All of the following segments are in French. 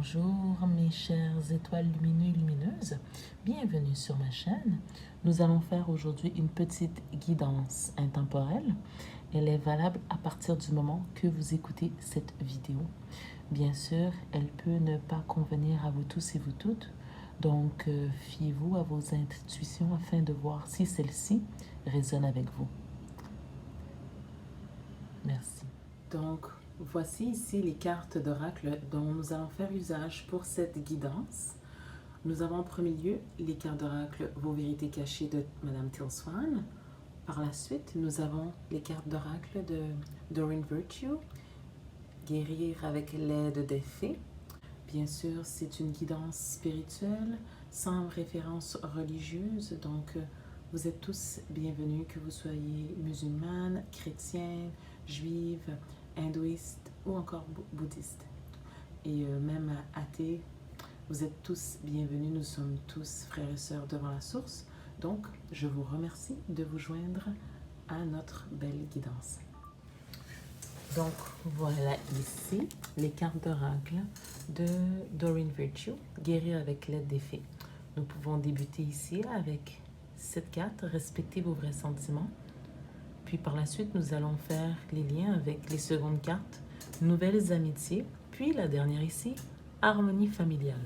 Bonjour mes chères étoiles lumineux et lumineuses, bienvenue sur ma chaîne. Nous allons faire aujourd'hui une petite guidance intemporelle. Elle est valable à partir du moment que vous écoutez cette vidéo. Bien sûr, elle peut ne pas convenir à vous tous et vous toutes, donc fiez-vous à vos intuitions afin de voir si celle-ci résonne avec vous. Merci. Donc, voici ici les cartes d'oracle dont nous allons faire usage pour cette guidance. Nous avons en premier lieu les cartes d'oracle Vos vérités cachées de Madame Teal Swan. Par la suite, nous avons les cartes d'oracle de Doreen Virtue, Guérir avec l'aide des fées. Bien sûr, c'est une guidance spirituelle sans référence religieuse, donc vous êtes tous bienvenus, que vous soyez musulmane, chrétienne, juive, hindouiste ou encore bouddhiste. Et même athée, vous êtes tous bienvenus, nous sommes tous frères et sœurs devant la source. Donc, je vous remercie de vous joindre à notre belle guidance. Donc, voilà ici les cartes d'oracle de Doreen Virtue, Guérir avec l'aide des fées. Nous pouvons débuter ici avec cette carte, Respectez vos vrais sentiments. Puis par la suite, nous allons faire les liens avec les secondes cartes, Nouvelles amitiés. Puis la dernière ici, Harmonie familiale.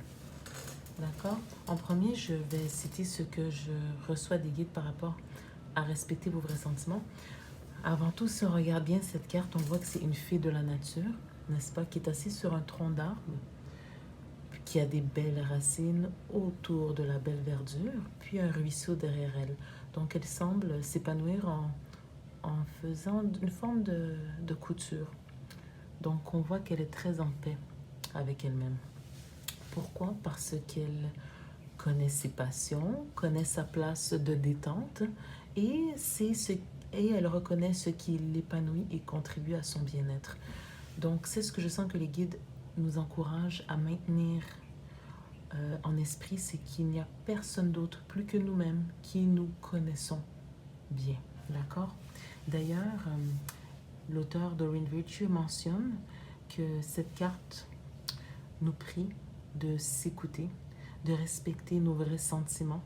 D'accord? En premier, je vais citer ce que je reçois des guides par rapport à respecter vos vrais sentiments. Avant tout, si on regarde bien cette carte, on voit que c'est une fée de la nature, n'est-ce pas, qui est assise sur un tronc d'arbre, qui a des belles racines autour de la belle verdure, puis un ruisseau derrière elle. Donc, elle semble s'épanouir en faisant une forme de couture. Donc, on voit qu'elle est très en paix avec elle-même. Pourquoi? Parce qu'elle connaît ses passions, connaît sa place de détente et elle reconnaît ce qui l'épanouit et contribue à son bien-être. Donc, c'est ce que je sens que les guides nous encouragent à maintenir en esprit, c'est qu'il n'y a personne d'autre plus que nous-mêmes qui nous connaissons bien. D'accord? D'ailleurs, l'auteur Doreen Virtue mentionne que cette carte nous prie de s'écouter, de respecter nos vrais sentiments.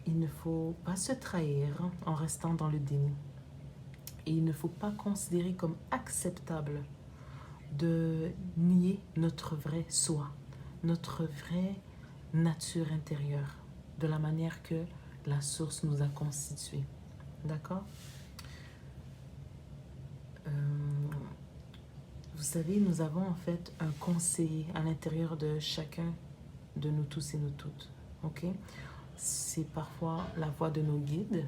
Il ne faut pas se trahir en restant dans le déni. Et il ne faut pas considérer comme acceptable de nier notre vrai soi, notre vraie nature intérieure, de la manière que la source nous a constitués. D'accord? Vous savez, nous avons en fait un conseiller à l'intérieur de chacun de nous tous et nous toutes. Ok? C'est parfois la voix de nos guides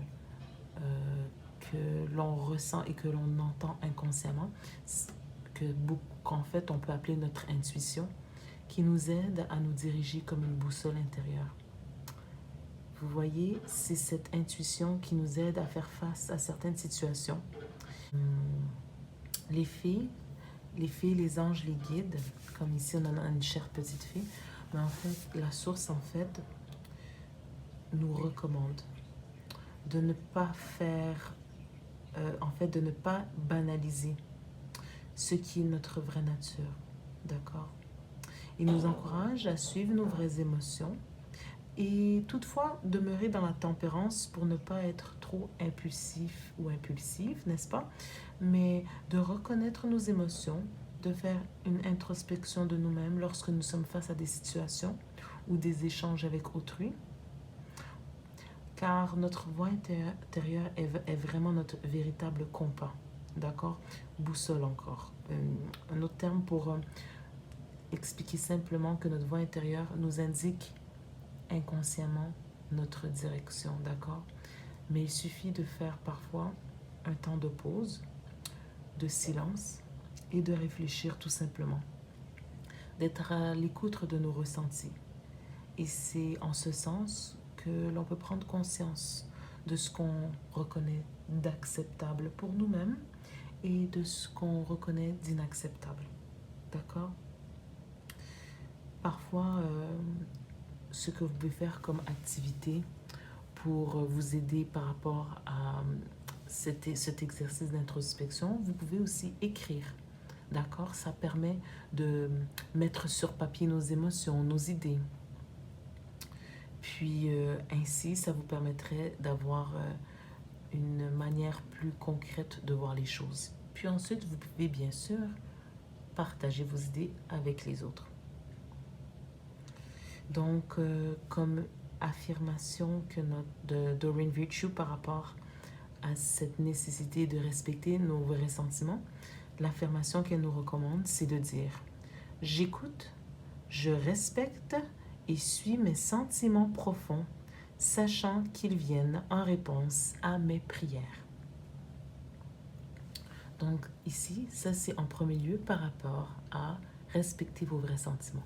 que l'on ressent et que l'on entend inconsciemment, qu'en fait on peut appeler notre intuition, qui nous aide à nous diriger comme une boussole intérieure. Vous voyez, c'est cette intuition qui nous aide à faire face à certaines situations. Les fées, les anges, les guides, comme ici on en a une chère petite fée, mais en fait, la source en fait nous recommande de ne pas faire, de ne pas banaliser ce qui est notre vraie nature, d'accord? Il nous encourage à suivre nos vraies émotions et toutefois demeurer dans la tempérance pour ne pas être trop impulsif ou impulsive, n'est-ce pas? Mais de reconnaître nos émotions, de faire une introspection de nous-mêmes lorsque nous sommes face à des situations ou des échanges avec autrui. Car notre voix intérieure est vraiment notre véritable compas, d'accord? Boussole encore. Un autre terme pour expliquer simplement que notre voix intérieure nous indique inconsciemment notre direction, d'accord? Mais il suffit de faire parfois un temps de pause, de silence et de réfléchir tout simplement, d'être à l'écoute de nos ressentis. Et c'est en ce sens que l'on peut prendre conscience de ce qu'on reconnaît d'acceptable pour nous-mêmes et de ce qu'on reconnaît d'inacceptable. D'accord? Parfois, ce que vous pouvez faire comme activité pour vous aider par rapport à cet exercice d'introspection, vous pouvez aussi écrire D'accord? Ça permet de mettre sur papier nos émotions, nos idées. Puis ainsi, ça vous permettrait d'avoir une manière plus concrète de voir les choses. Puis ensuite, vous pouvez bien sûr partager vos idées avec les autres. Donc, comme affirmation de Doreen Virtue par rapport à cette nécessité de respecter nos ressentiments, l'affirmation qu'elle nous recommande, c'est de dire « J'écoute, je respecte et suis mes sentiments profonds, sachant qu'ils viennent en réponse à mes prières. » Donc ici, ça c'est en premier lieu par rapport à respecter vos vrais sentiments.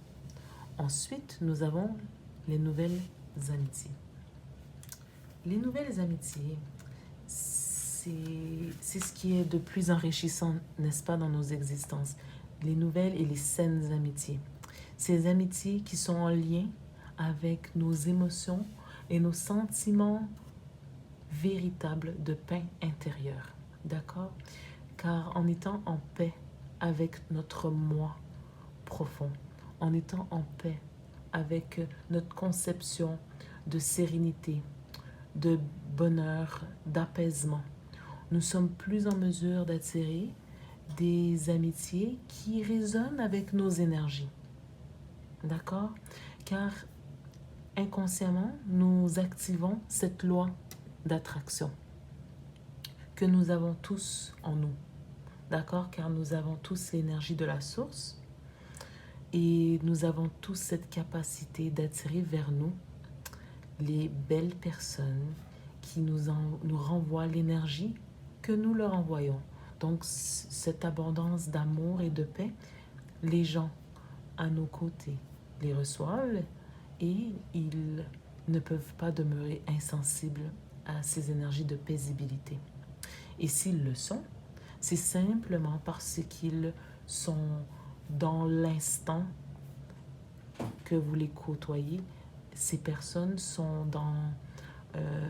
Ensuite, nous avons les nouvelles amitiés. Les nouvelles amitiés, c'est ce qui est de plus enrichissant, n'est-ce pas, dans nos existences. Les nouvelles et les saines amitiés. Ces amitiés qui sont en lien avec nos émotions et nos sentiments véritables de paix intérieure. D'accord? Car en étant en paix avec notre moi profond, en étant en paix avec notre conception de sérénité, de bonheur, d'apaisement, nous sommes plus en mesure d'attirer des amitiés qui résonnent avec nos énergies. D'accord? Car inconsciemment, nous activons cette loi d'attraction que nous avons tous en nous. D'accord? Car nous avons tous l'énergie de la source et nous avons tous cette capacité d'attirer vers nous les belles personnes qui nous renvoient l'énergie que nous leur envoyons. Donc, cette abondance d'amour et de paix, les gens à nos côtés les reçoivent et ils ne peuvent pas demeurer insensibles à ces énergies de paisibilité. Et s'ils le sont, c'est simplement parce qu'ils sont dans l'instant que vous les côtoyez. Ces personnes sont dans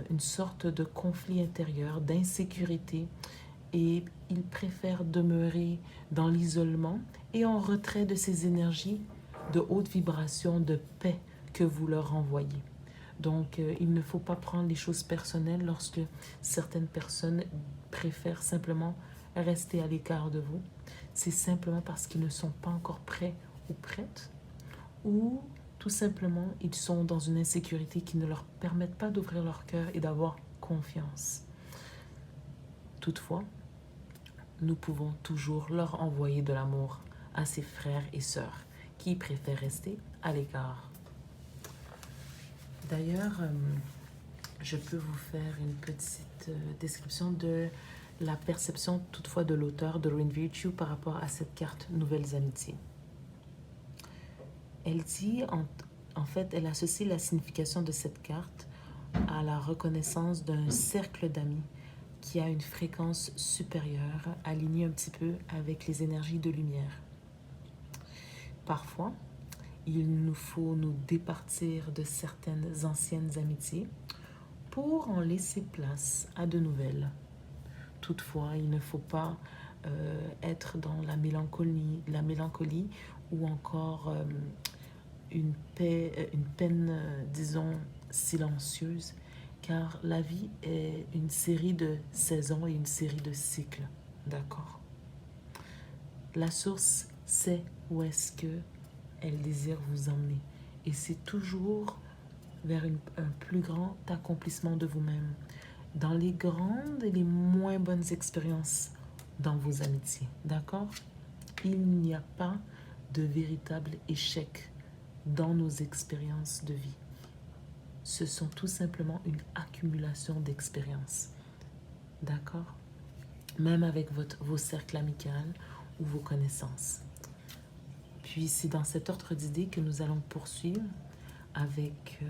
une sorte de conflit intérieur, d'insécurité, et ils préfèrent demeurer dans l'isolement et en retrait de ces énergies de haute vibration, de paix que vous leur envoyez. Donc, il ne faut pas prendre les choses personnelles lorsque certaines personnes préfèrent simplement rester à l'écart de vous. C'est simplement parce qu'ils ne sont pas encore prêts ou prêtes, ou tout simplement, ils sont dans une insécurité qui ne leur permettent pas d'ouvrir leur cœur et d'avoir confiance. Toutefois, nous pouvons toujours leur envoyer de l'amour à ces frères et sœurs qui préfèrent rester à l'écart. D'ailleurs, je peux vous faire une petite description de la perception toutefois de l'auteur de Doreen Virtue par rapport à cette carte Nouvelles Amitiés. Elle dit, en fait, elle associe la signification de cette carte à la reconnaissance d'un cercle d'amis qui a une fréquence supérieure, alignée un petit peu avec les énergies de lumière. Parfois, il nous faut nous départir de certaines anciennes amitiés pour en laisser place à de nouvelles. Toutefois, il ne faut pas être dans la mélancolie ou encore une peine, disons, silencieuse, car la vie est une série de saisons et une série de cycles, d'accord? La source sait où est-ce qu'elle désire vous emmener, et c'est toujours vers un plus grand accomplissement de vous-même, dans les grandes et les moins bonnes expériences dans vos amitiés, d'accord? Il n'y a pas de véritable échec dans nos expériences de vie. Ce sont tout simplement une accumulation d'expériences, d'accord? Même avec vos cercles amicaux ou vos connaissances. Puis c'est dans cet ordre d'idées que nous allons poursuivre avec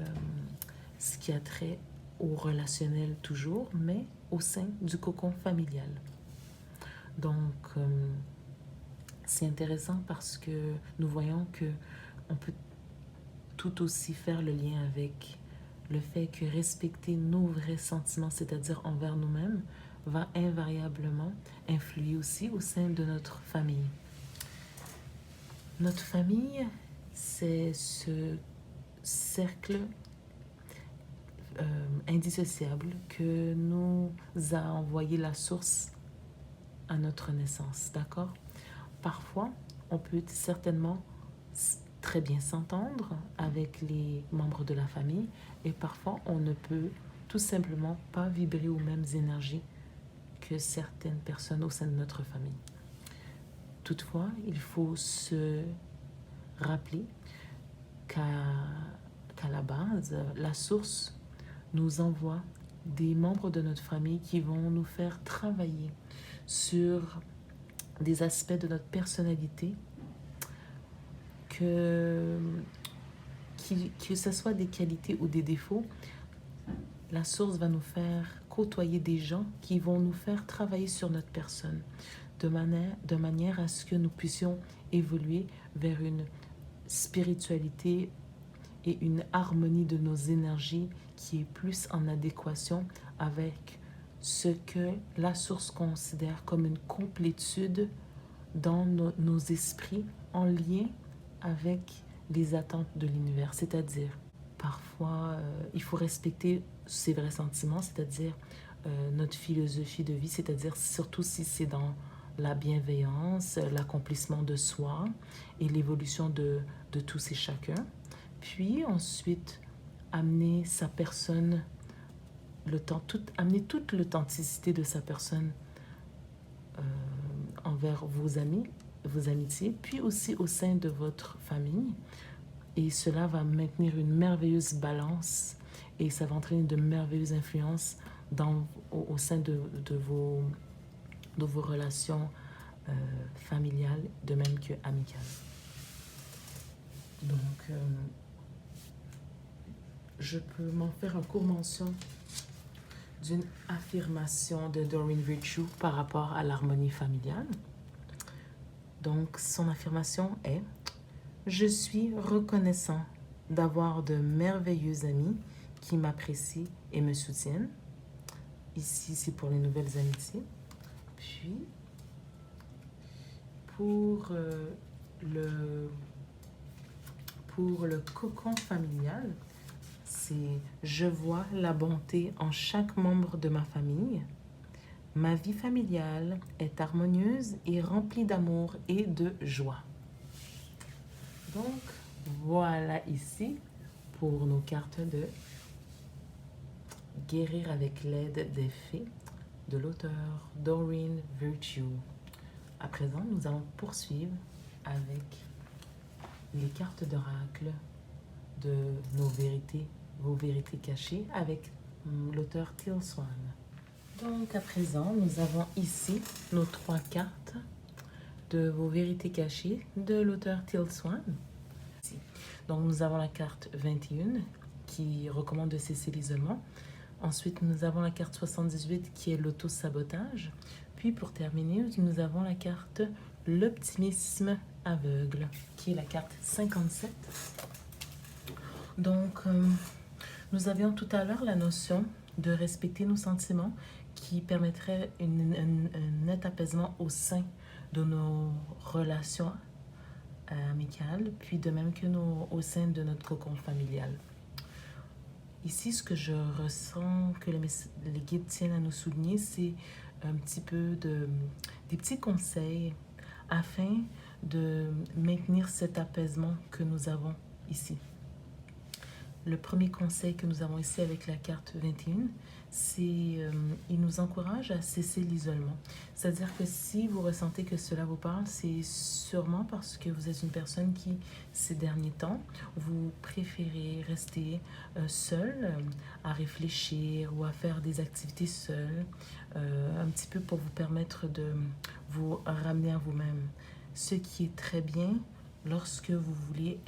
ce qui a trait au relationnel toujours, mais au sein du cocon familial. Donc, c'est intéressant parce que nous voyons que on peut tout aussi faire le lien avec le fait que respecter nos vrais sentiments, c'est-à-dire envers nous-mêmes, va invariablement influer aussi au sein de notre famille. Notre famille, c'est ce cercle indissociable que nous a envoyé la source à notre naissance, d'accord? Parfois, on peut certainement très bien s'entendre avec les membres de la famille et parfois, on ne peut tout simplement pas vibrer aux mêmes énergies que certaines personnes au sein de notre famille. Toutefois, il faut se rappeler qu'à la base, la source nous envoie des membres de notre famille qui vont nous faire travailler sur des aspects de notre personnalité, que ce soit des qualités ou des défauts. La source va nous faire côtoyer des gens qui vont nous faire travailler sur notre personne de manière à ce que nous puissions évoluer vers une spiritualité et une harmonie de nos énergies qui est plus en adéquation avec ce que la source considère comme une complétude dans nos esprits en lien avec les attentes de l'univers. C'est-à-dire, parfois, il faut respecter ses vrais sentiments, c'est-à-dire notre philosophie de vie, c'est-à-dire surtout si c'est dans la bienveillance, l'accomplissement de soi et l'évolution de tous et chacun. Puis ensuite, amener sa personne, amener toute l'authenticité de sa personne envers vos amis, vos amitiés, puis aussi au sein de votre famille. Et cela va maintenir une merveilleuse balance et ça va entraîner de merveilleuses influences au sein de vos relations familiales, de même que amicales. Donc, je peux m'en faire un court mention d'une affirmation de Doreen Virtue par rapport à l'harmonie familiale. Donc, son affirmation est « Je suis reconnaissant d'avoir de merveilleux amis qui m'apprécient et me soutiennent. » Ici, c'est pour les nouvelles amitiés. Puis, pour le cocon familial, c'est « Je vois la bonté en chaque membre de ma famille. Ma vie familiale est harmonieuse et remplie d'amour et de joie. » Donc, voilà ici pour nos cartes de Guérir avec l'aide des fées de l'auteur Doreen Virtue. À présent, nous allons poursuivre avec les cartes d'oracle de vos vérités cachées avec l'auteur Teal Swan. Donc à présent, nous avons ici nos 3 cartes de vos vérités cachées de l'auteur Teal Swan. Donc nous avons la carte 21 qui recommande de cesser l'isolement. Ensuite, nous avons la carte 78 qui est l'auto-sabotage. Puis pour terminer, nous avons la carte l'optimisme aveugle qui est la carte 57. Donc, nous avions tout à l'heure la notion de respecter nos sentiments qui permettrait un net apaisement au sein de nos relations amicales, puis de même que au sein de notre cocon familial. Ici, ce que je ressens que les guides tiennent à nous souligner, c'est un petit peu des petits conseils afin de maintenir cet apaisement que nous avons ici. Le premier conseil que nous avons ici avec la carte 21, c'est il nous encourage à cesser l'isolement. C'est-à-dire que si vous ressentez que cela vous parle, c'est sûrement parce que vous êtes une personne qui, ces derniers temps, vous préférez rester seul, à réfléchir ou à faire des activités seul, un petit peu pour vous permettre de vous ramener à vous-même. Ce qui est très bien lorsque vous voulez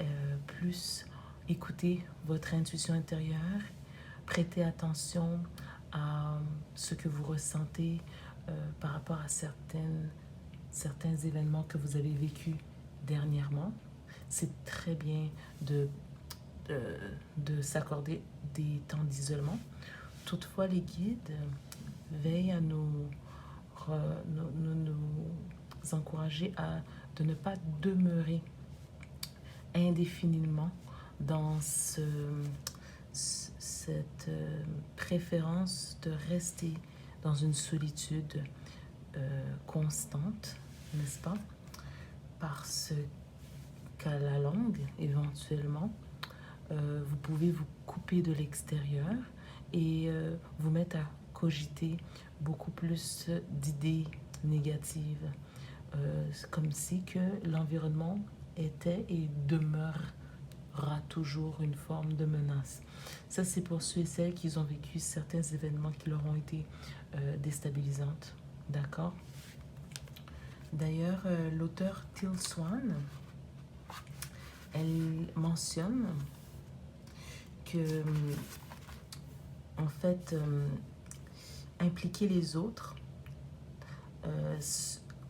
plus écouter votre intuition intérieure, prêtez attention à ce que vous ressentez par rapport à certains événements que vous avez vécus dernièrement. C'est très bien de s'accorder des temps d'isolement. Toutefois, les guides veillent à nous encourager de ne pas demeurer indéfiniment dans cette préférence de rester dans une solitude constante, n'est-ce pas? Parce qu'à la longue, éventuellement, vous pouvez vous couper de l'extérieur et vous mettre à cogiter beaucoup plus d'idées négatives, comme si que l'environnement était et demeurera toujours une forme de menace. Ça, c'est pour ceux et celles qui ont vécu certains événements qui leur ont été déstabilisantes. D'accord? D'ailleurs, l'auteur Teal Swan, elle mentionne que, en fait, impliquer les autres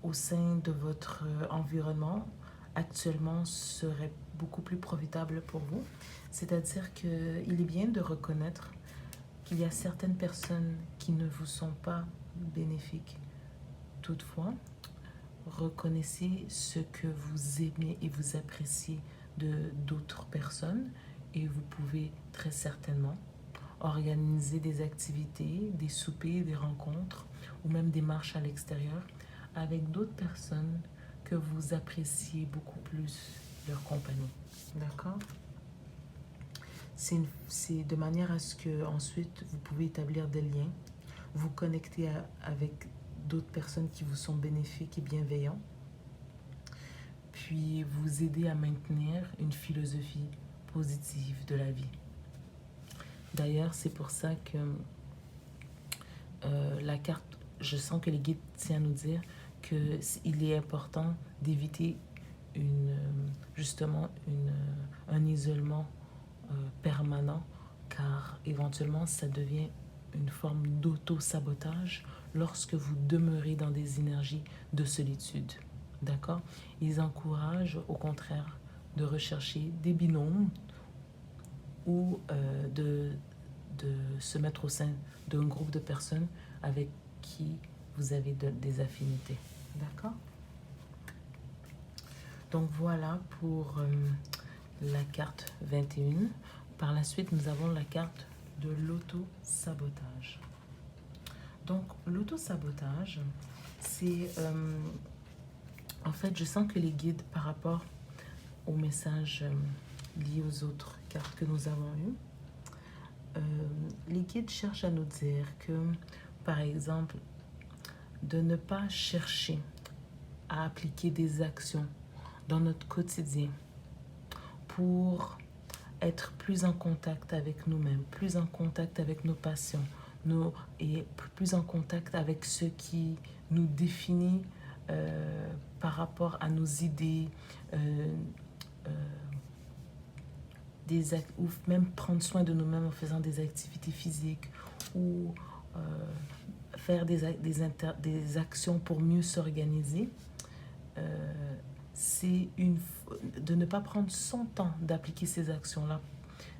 au sein de votre environnement actuellement serait beaucoup plus profitable pour vous. C'est-à-dire qu'il est bien de reconnaître qu'il y a certaines personnes qui ne vous sont pas bénéfiques. Toutefois, reconnaissez ce que vous aimez et vous appréciez d'autres personnes et vous pouvez très certainement organiser des activités, des soupers, des rencontres ou même des marches à l'extérieur avec d'autres personnes que vous appréciez beaucoup plus leur compagnie. D'accord? C'est de manière à ce que ensuite vous pouvez établir des liens, vous connecter avec d'autres personnes qui vous sont bénéfiques et bienveillants, puis vous aider à maintenir une philosophie positive de la vie. D'ailleurs, c'est pour ça que la carte, je sens que les guides tiennent à nous dire qu'il est important d'éviter justement un isolement permanent, car éventuellement ça devient une forme d'auto-sabotage lorsque vous demeurez dans des énergies de solitude. D'accord? Ils encouragent au contraire de rechercher des binômes ou de se mettre au sein d'un groupe de personnes avec qui vous avez des affinités. D'accord? Donc voilà pour la carte 21. Par la suite, nous avons la carte de l'auto-sabotage. Donc l'auto-sabotage, c'est... en fait, je sens que les guides, par rapport aux messages liés aux autres cartes que nous avons eues, les guides cherchent à nous dire que, par exemple, de ne pas chercher à appliquer des actions dans notre quotidien pour être plus en contact avec nous-mêmes, plus en contact avec nos passions, et plus en contact avec ce qui nous définit par rapport à nos idées, ou même prendre soin de nous-mêmes en faisant des activités physiques ou faire des actions pour mieux s'organiser. C'est de ne pas prendre son temps d'appliquer ces actions-là.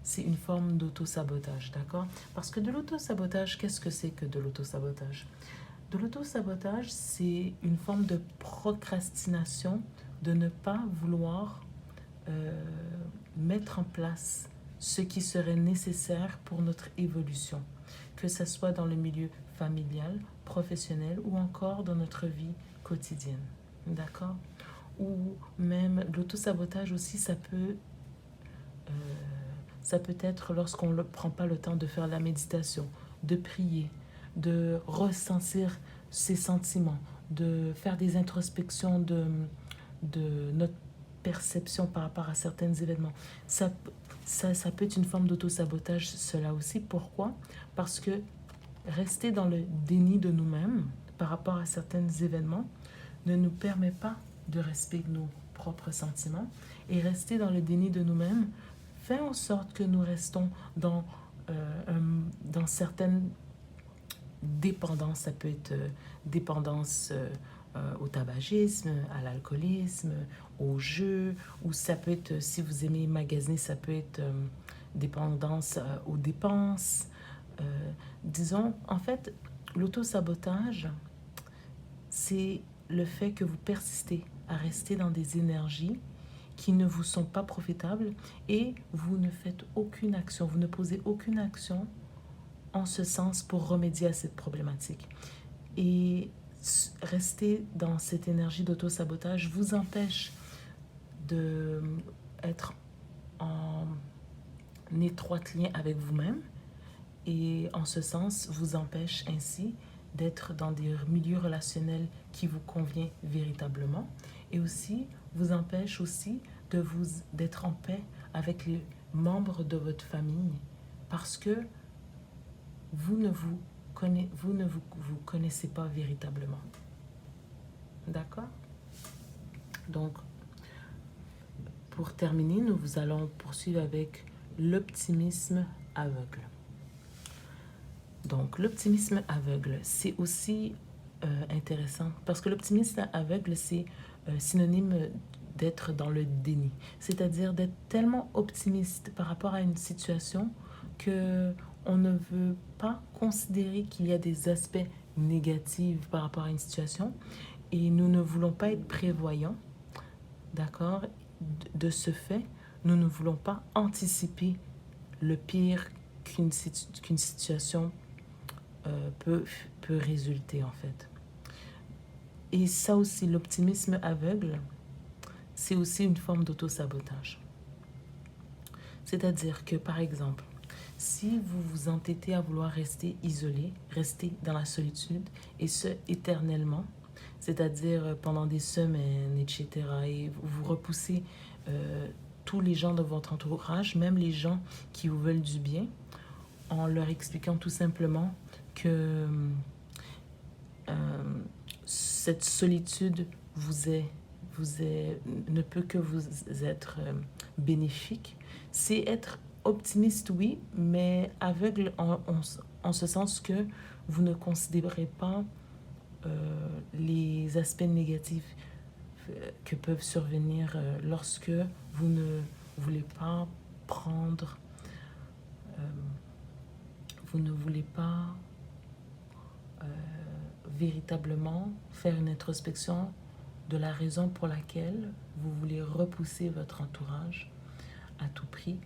C'est une forme d'auto-sabotage, d'accord? Parce que de l'auto-sabotage, qu'est-ce que c'est que de l'auto-sabotage? De l'auto-sabotage, c'est une forme de procrastination, de ne pas vouloir mettre en place ce qui serait nécessaire pour notre évolution, que ce soit dans le milieu familial, professionnel ou encore dans notre vie quotidienne, d'accord? Ou même l'auto-sabotage aussi, ça peut être lorsqu'on ne prend pas le temps de faire la méditation, de prier, de ressentir ses sentiments, de faire des introspections de notre perception par rapport à certains événements. Ça peut être une forme d'auto-sabotage, cela aussi. Pourquoi? Parce que rester dans le déni de nous-mêmes par rapport à certains événements ne nous permet pas de respecter nos propres sentiments, et rester dans le déni de nous-mêmes fait en sorte que nous restons dans certaines dépendances. Ça peut être dépendance au tabagisme, à l'alcoolisme, au jeu, ou ça peut être, si vous aimez magasiner, ça peut être dépendance aux dépenses. Disons, en fait, l'auto-sabotage, c'est le fait que vous persistez à rester dans des énergies qui ne vous sont pas profitables et vous ne faites aucune action, vous ne posez aucune action en ce sens pour remédier à cette problématique. Et rester dans cette énergie d'auto-sabotage vous empêche d'être en étroit lien avec vous-même et en ce sens vous empêche ainsi d'être dans des milieux relationnels qui vous conviennent véritablement et aussi vous empêche aussi d'être en paix avec les membres de votre famille parce que vous ne vous connaissez pas véritablement. D'accord? Donc, pour terminer, nous allons poursuivre avec l'optimisme aveugle. Donc, l'optimisme aveugle, c'est aussi intéressant parce que l'optimisme aveugle, c'est synonyme d'être dans le déni. C'est-à-dire d'être tellement optimiste par rapport à une situation que on ne veut pas considérer qu'il y a des aspects négatifs par rapport à une situation et nous ne voulons pas être prévoyants, d'accord? De ce fait, nous ne voulons pas anticiper le pire qu'une situation peut résulter en fait. Et ça aussi, l'optimisme aveugle, c'est aussi une forme d'auto-sabotage. C'est-à-dire que, par exemple, si vous vous entêtez à vouloir rester isolé, rester dans la solitude, et ce, éternellement, c'est-à-dire pendant des semaines, etc., et vous repoussez tous les gens de votre entourage, même les gens qui vous veulent du bien, en leur expliquant tout simplement que cette solitude ne peut que vous être bénéfique. C'est être optimiste, oui, mais aveugle en ce sens que vous ne considérez pas les aspects négatifs que peuvent survenir lorsque vous ne voulez pas prendre, vous ne voulez pas véritablement faire une introspection de la raison pour laquelle vous voulez repousser votre entourage à tout prix,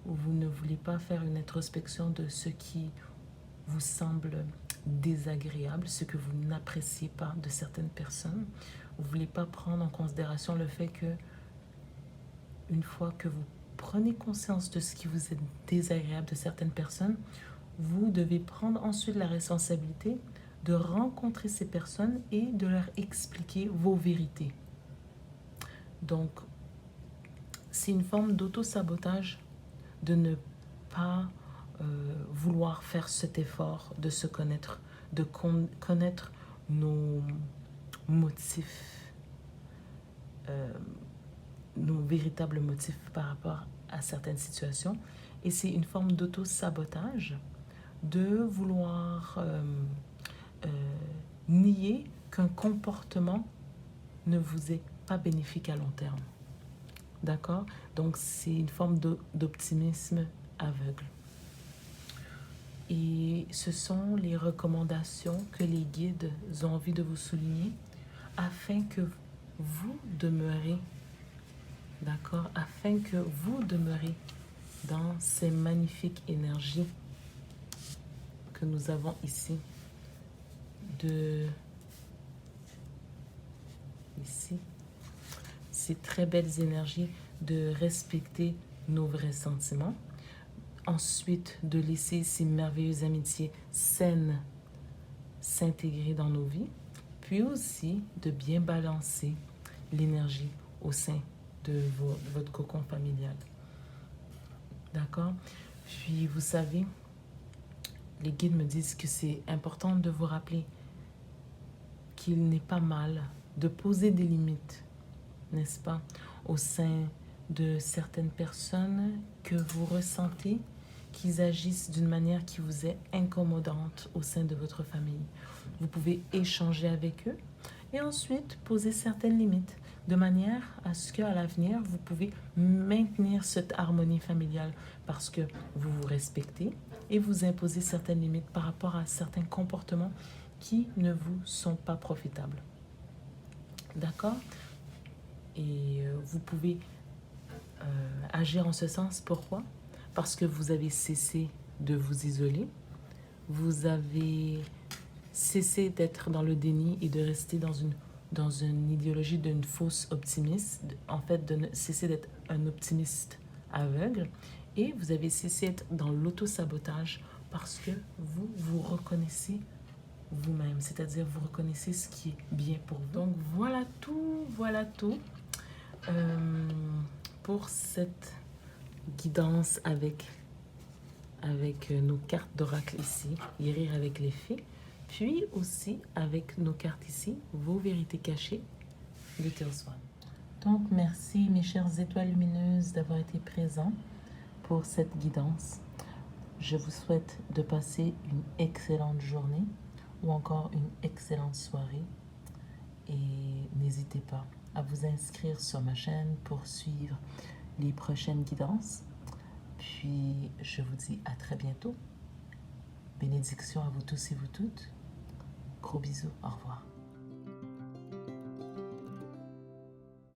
ou vous ne voulez pas faire une introspection de ce qui vous semble désagréable, ce que vous n'appréciez pas de certaines personnes. Vous ne voulez pas prendre en considération le fait que une fois que vous prenez conscience de ce qui vous est désagréable de certaines personnes, vous devez prendre ensuite la responsabilité de rencontrer ces personnes et de leur expliquer vos vérités. Donc, c'est une forme d'auto-sabotage de ne pas vouloir faire cet effort de se connaître, de connaître nos motifs, nos véritables motifs par rapport à certaines situations. Et c'est une forme d'auto-sabotage de vouloir nier qu'un comportement ne vous est pas bénéfique à long terme. D'accord? Donc, c'est une forme d'optimisme aveugle. Et ce sont les recommandations que les guides ont envie de vous souligner afin que vous demeurez, d'accord? Afin que vous demeurez dans ces magnifiques énergies que nous avons ici. Ici, ces très belles énergies de respecter nos vrais sentiments. Ensuite, de laisser ces merveilleuses amitiés saines s'intégrer dans nos vies. Puis aussi, de bien balancer l'énergie au sein de votre cocon familial. D'accord? Puis, vous savez, les guides me disent que c'est important de vous rappeler qu'il n'est pas mal de poser des limites, n'est-ce pas, au sein de certaines personnes que vous ressentez qu'ils agissent d'une manière qui vous est incommodante au sein de votre famille. Vous pouvez échanger avec eux et ensuite poser certaines limites de manière à ce qu'à l'avenir, vous pouvez maintenir cette harmonie familiale parce que vous vous respectez et vous imposez certaines limites par rapport à certains comportements qui ne vous sont pas profitables. D'accord? Et vous pouvez agir en ce sens. Pourquoi? Parce que vous avez cessé de vous isoler, vous avez cessé d'être dans le déni et de rester dans une idéologie d'une fausse optimiste, en fait, de cesser d'être un optimiste aveugle, et vous avez cessé d'être dans l'auto-sabotage parce que vous vous reconnaissez vous-même, c'est-à-dire vous reconnaissez ce qui est bien pour vous. Donc voilà tout pour cette guidance avec nos cartes d'oracle ici, guérir avec les fées, puis aussi avec nos cartes ici, vos vérités cachées de Teal Swan. Donc merci mes chères étoiles lumineuses d'avoir été présents pour cette guidance. Je vous souhaite de passer une excellente journée ou encore une excellente soirée. Et n'hésitez pas à vous inscrire sur ma chaîne pour suivre les prochaines guidances. Puis je vous dis à très bientôt. Bénédictions à vous tous et vous toutes. Gros bisous. Au revoir.